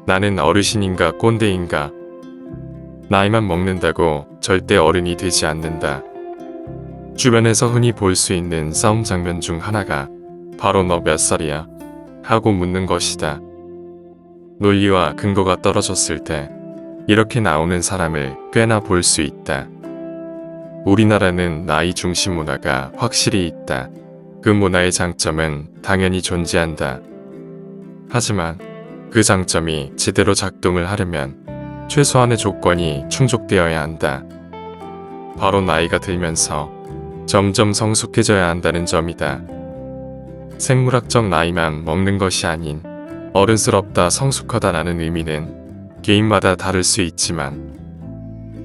나는 어르신인가 꼰대인가? 나이만 먹는다고 절대 어른이 되지 않는다. 주변에서 흔히 볼 수 있는 싸움 장면 중 하나가 바로 너 몇 살이야? 하고 묻는 것이다. 논리와 근거가 떨어졌을 때 이렇게 나오는 사람을 꽤나 볼 수 있다. 우리나라는 나이 중심 문화가 확실히 있다. 그 문화의 장점은 당연히 존재한다. 하지만 그 장점이 제대로 작동을 하려면 최소한의 조건이 충족되어야 한다. 바로 나이가 들면서 점점 성숙해져야 한다는 점이다. 생물학적 나이만 먹는 것이 아닌 어른스럽다, 성숙하다라는 의미는 개인마다 다를 수 있지만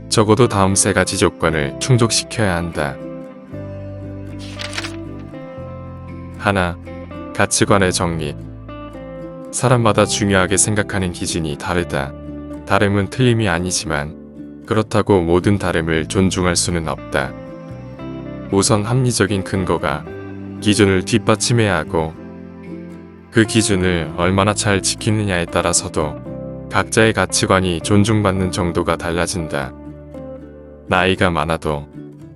적어도 다음 세 가지 조건을 충족시켜야 한다. 하나, 가치관의 정립. 사람마다 중요하게 생각하는 기준이 다르다. 다름은 틀림이 아니지만 그렇다고 모든 다름을 존중할 수는 없다. 우선 합리적인 근거가 기준을 뒷받침해야 하고 그 기준을 얼마나 잘 지키느냐에 따라서도 각자의 가치관이 존중받는 정도가 달라진다. 나이가 많아도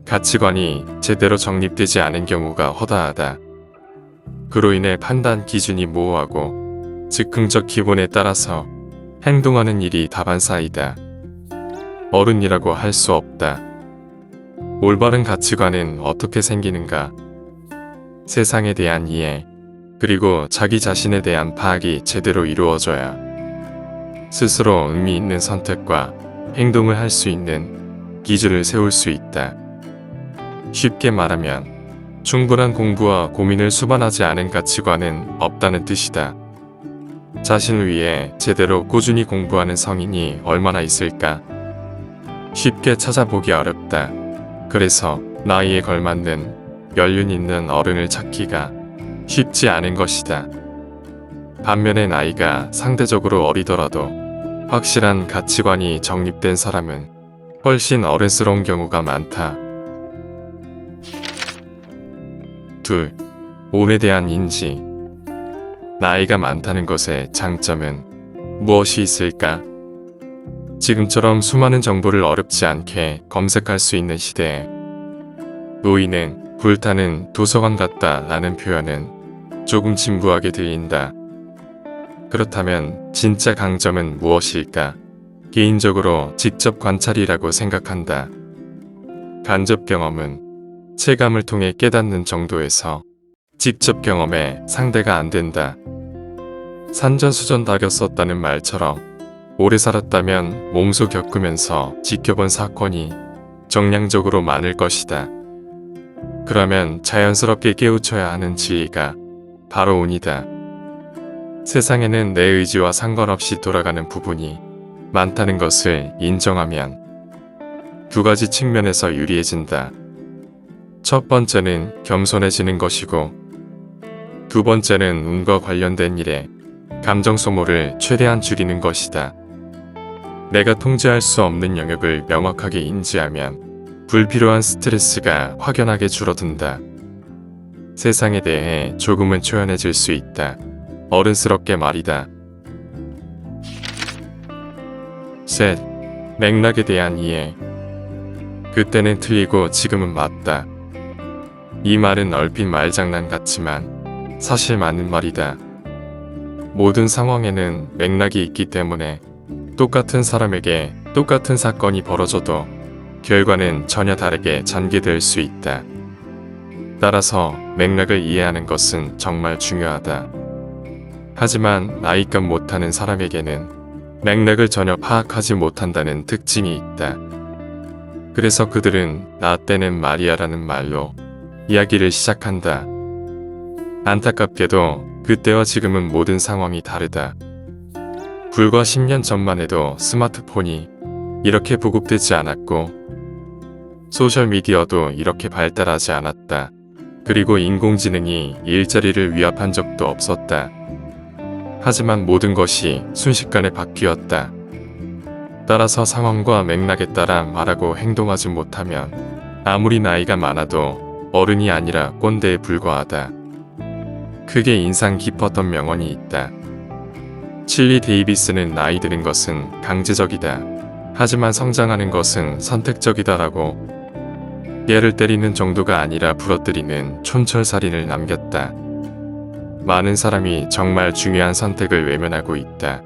가치관이 제대로 정립되지 않은 경우가 허다하다. 그로 인해 판단 기준이 모호하고 즉흥적 기본에 따라서 행동하는 일이 다반사이다. 어른이라고 할 수 없다. 올바른 가치관은 어떻게 생기는가? 세상에 대한 이해, 그리고 자기 자신에 대한 파악이 제대로 이루어져야 스스로 의미 있는 선택과 행동을 할 수 있는 기준을 세울 수 있다. 쉽게 말하면 충분한 공부와 고민을 수반하지 않은 가치관은 없다는 뜻이다. 자신을 위해 제대로 꾸준히 공부하는 성인이 얼마나 있을까? 쉽게 찾아보기 어렵다. 그래서 나이에 걸맞는 연륜 있는 어른을 찾기가 쉽지 않은 것이다. 반면에 나이가 상대적으로 어리더라도 확실한 가치관이 정립된 사람은 훨씬 어른스러운 경우가 많다. 둘, 몸에 대한 인지. 나이가 많다는 것의 장점은 무엇이 있을까? 지금처럼 수많은 정보를 어렵지 않게 검색할 수 있는 시대에 노인은 불타는 도서관 같다 라는 표현은 조금 진부하게 들린다. 그렇다면 진짜 강점은 무엇일까? 개인적으로 직접 관찰이라고 생각한다. 간접 경험은 체감을 통해 깨닫는 정도에서 직접 경험에 상대가 안 된다. 산전수전다겨 썼다는 말처럼 오래 살았다면 몸소 겪으면서 지켜본 사건이 정량적으로 많을 것이다. 그러면 자연스럽게 깨우쳐야 하는 지혜가 바로 운이다. 세상에는 내 의지와 상관없이 돌아가는 부분이 많다는 것을 인정하면 두 가지 측면에서 유리해진다. 첫 번째는 겸손해지는 것이고 두 번째는 운과 관련된 일에 감정 소모를 최대한 줄이는 것이다. 내가 통제할 수 없는 영역을 명확하게 인지하면 불필요한 스트레스가 확연하게 줄어든다. 세상에 대해 조금은 초연해질 수 있다. 어른스럽게 말이다. 셋, 맥락에 대한 이해. 그때는 틀리고 지금은 맞다. 이 말은 얼핏 말장난 같지만 사실 맞는 말이다. 모든 상황에는 맥락이 있기 때문에 똑같은 사람에게 똑같은 사건이 벌어져도 결과는 전혀 다르게 전개될 수 있다. 따라서 맥락을 이해하는 것은 정말 중요하다. 하지만 나이값 못하는 사람에게는 맥락을 전혀 파악하지 못한다는 특징이 있다. 그래서 그들은 나 때는 말이야라는 말로 이야기를 시작한다. 안타깝게도 그때와 지금은 모든 상황이 다르다. 불과 10년 전만 해도 스마트폰이 이렇게 보급되지 않았고 소셜미디어도 이렇게 발달하지 않았다. 그리고 인공지능이 일자리를 위협한 적도 없었다. 하지만 모든 것이 순식간에 바뀌었다. 따라서 상황과 맥락에 따라 말하고 행동하지 못하면 아무리 나이가 많아도 어른이 아니라 꼰대에 불과하다. 크게 인상 깊었던 명언이 있다. 칠리 데이비스는 나이 드는 것은 강제적이다. 하지만 성장하는 것은 선택적이다라고 얘를 때리는 정도가 아니라 부러뜨리는 촌철살인을 남겼다. 많은 사람이 정말 중요한 선택을 외면하고 있다.